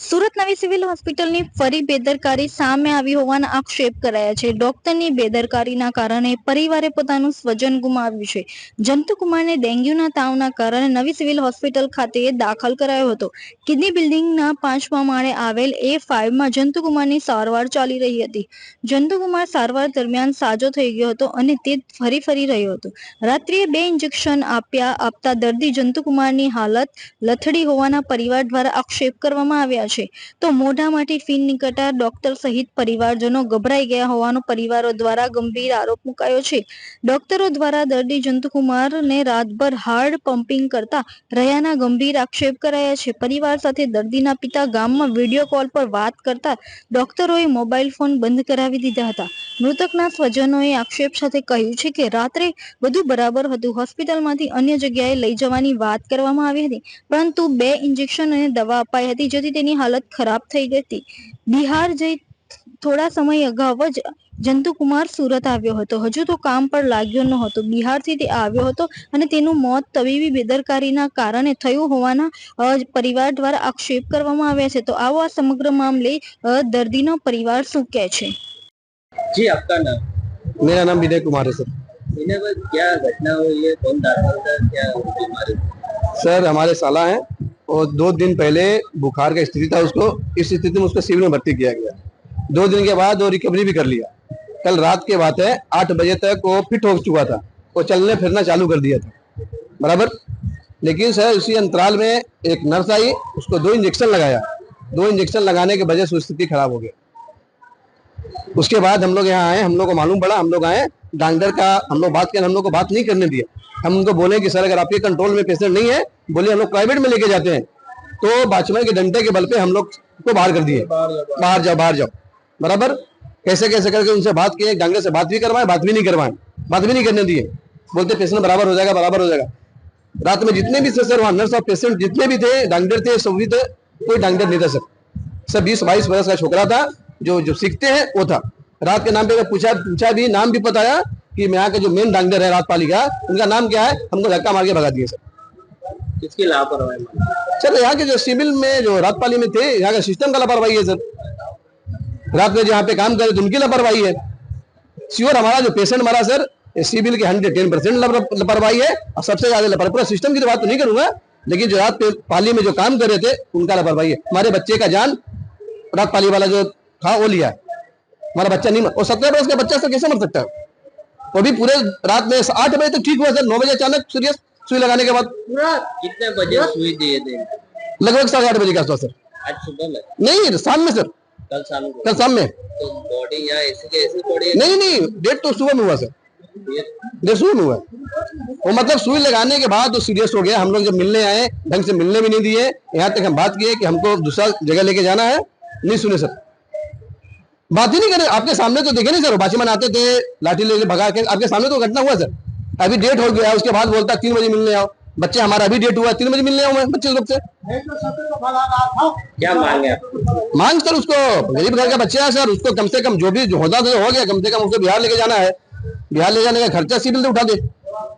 સુરત નવી સિવિલ હોસ્પિટલની ફરી બેદરકારી સામે આવી હોવાના આક્ષેપ કરાયા છે. ડોક્ટરની બેદરકારીના કારણે પરિવારે પોતાનું સ્વજન ગુમાવ્યું છે. જંતુકુમારને ડેન્ગ્યુના તાવના કારણે નવી સિવિલ હોસ્પિટલ ખાતે દાખલ કરાયો હતો. કિડની બિલ્ડિંગના 5મા માળે આવેલ A5માં જંતુકુમારની સારવાર ચાલી રહી હતી. જંતુકુમાર સારવાર દરમિયાન સાજો થઈ ગયો હતો અને તે ફરી રહ્યો હતો. રાત્રિએ 2 ઇન્જેક્શન આપતા દર્દી જંતુકુમારની હાલત લથડી હોવાના પરિવાર દ્વારા આક્ષેપ કરવામાં આવ્યા છે. તો મોઢામાંથી ફીણ નીકળતા ડોક્ટર સહિત પરિવારજનો ગભરાઈ ગયા હોવાનો પરિવારો દ્વારા ગંભીર આરોપ મુકાયો છે. ડોક્ટરો દ્વારા દર્દી જંતુકુમારને રાતભર હાર્ડ પમ્પિંગ કરતા રહ્યાના ગંભીર આક્ષેપ કરાયા છે. પરિવાર સાથે દર્દીના પિતા ગામમાં વિડીયો કોલ પર વાત કરતા ડોક્ટરોએ મોબાઈલ ફોન બંધ કરાવી દીધા હતા. મૃતકના સ્વજનોએ આક્ષેપ સાથે કહ્યું છે કે રાત્રે બધું બરાબર હતું. હોસ્પિટલમાંથી અન્ય જગ્યાએ લઈ જવાની વાત કરવામાં આવી હતી, પરંતુ 2 ઇન્જેક્શન અને દવા અપાઈ હતી, જેથી તેની હાલત ખરાબ થઈ ગઈ હતી. બિહાર જઈ થોડા સમય અગાઉ જ જંતુકુમાર સુરત આવ્યો હતો. હજુ તો કામ પર લાગ્યો નહોતો. બિહારથી તે આવ્યો હતો અને તેનું મોત તબીબી બેદરકારીના કારણે થયું હોવાના પરિવાર દ્વારા આક્ષેપ કરવામાં આવ્યા છે. તો આવો આ સમગ્ર મામલે દર્દીનો પરિવાર શું કહે છે. जी, आपका नाम? मेरा नाम विनय कुमार है सर। विनय भाई, क्या घटना हुई है? कौन दाखिल था? क्या बीमारी? सर हमारे साला हैं और 2 दिन पहले बुखार का स्थिति था, उसको इस स्थिति में उसको सिविल में भर्ती किया गया। 2 दिन के बाद वो रिकवरी भी कर लिया। कल रात की बात है, 8 बजे तक वो फिट हो चुका था, वो चलने फिरना चालू कर दिया था बराबर। लेकिन सर उसी अंतराल में एक नर्स आई, उसको 2 इंजेक्शन लगाया। 2 इंजेक्शन लगाने की वजह से स्थिति खराब हो गई। उसके बाद हम लोग यहाँ आए, हम लोग को मालूम पड़ा, हम लोग आए, डॉक्टर का हम लोग बात करें, हम लोग को बात नहीं करने दिया। हम उनको बोले कि सर अगर आपके कंट्रोल में पेशेंट नहीं है, बोले हम लोग प्राइवेट में लेके जाते हैं। तो वॉचमैन के डंडे के बल पे हम लोग को बाहर कर दिए, बाहर जाओ बराबर। कैसे कैसे करके उनसे बात किए, डॉक्टर से बात भी करवाए, बात भी नहीं करवाए, बात भी नहीं करने दिए। बोलते पेशेंट बराबर हो जाएगा, बराबर हो जाएगा। रात में जितने भी थे सर वहाँ नर्स और पेशेंट जितने भी थे, डॉक्टर थे, सभी थे, कोई डॉक्टर नहीं था सर 20-22 वर्ष का छोकरा था, जो सीखते हैं वो था। रात के नाम पे पूछा भी, नाम भी बताया कि मैं यहाँ का जो मेन डॉक्टर है रातपाली का, उनका नाम क्या है, हमको धक्का मार के भगा दिए सर। किसकी लापरवाही? सर यहाँ के जो सिविल में जो रातपाली में थे, यहाँ का सिस्टम का लापरवाही है सर। रात में जहाँ पे काम करे तो उनकी लापरवाही है। श्योर हमारा जो पेशेंट हमारा सर सिविल के 110% लापरवाही है, और सबसे ज्यादा लापरवाही पूरा सिस्टम की तो बात तो नहीं करूंगा, लेकिन जो रात पाली में जो काम कर रहे थे उनका लापरवाही है। हमारे बच्चे का जान रातपाली वाला जो था वो लिया, हमारा बच्चा नहीं और 17 वर्ष का बच्चा सर कैसे मर सकता है? वो भी पूरे रात में 8 बजे तक ठीक हुआ सर, 9 बजे अचानक सीरियस सुई लगाने के बाद। कितने बजे सुई दिए थे? लगभग 8:30 बजे के आसपास सर। आज सुबह में? नहीं, शाम में सर। कल शाम में। तो बॉडी यहाँ ऐसी पड़ी है? नहीं, डेट तो सुबह में हुआ सर, डेट सुबह में हुआ। वो मतलब सुई लगाने के बाद वो सीरियस हो गया। हम लोग जब मिलने आए, ढंग से मिलने भी नहीं दिए। यहाँ तक हम बात किए कि हमको दूसरा जगह लेके जाना है, नहीं सुने सर, बात ही नहीं करे। आपके सामने तो देखे नहीं सर, बाचीमैन आते थे लाठी ले भगा के, आपके सामने तो घटना हुआ सर। अभी डेट हो गया, उसके बाद बोलता 3 बजे मिलने आओ। बच्चे हमारा अभी डेट हुआ, 3 बजे मिलने आओ मैं बच्चे लोग से। क्या मांगे? मांग सर उसको, गरीब घर का बच्चा है सर, उसको कम से कम जो भी जो होता था हो गया, कम से कम उसको बिहार लेके जाना है। बिहार ले जाने का खर्चा सिविल से उठा दे।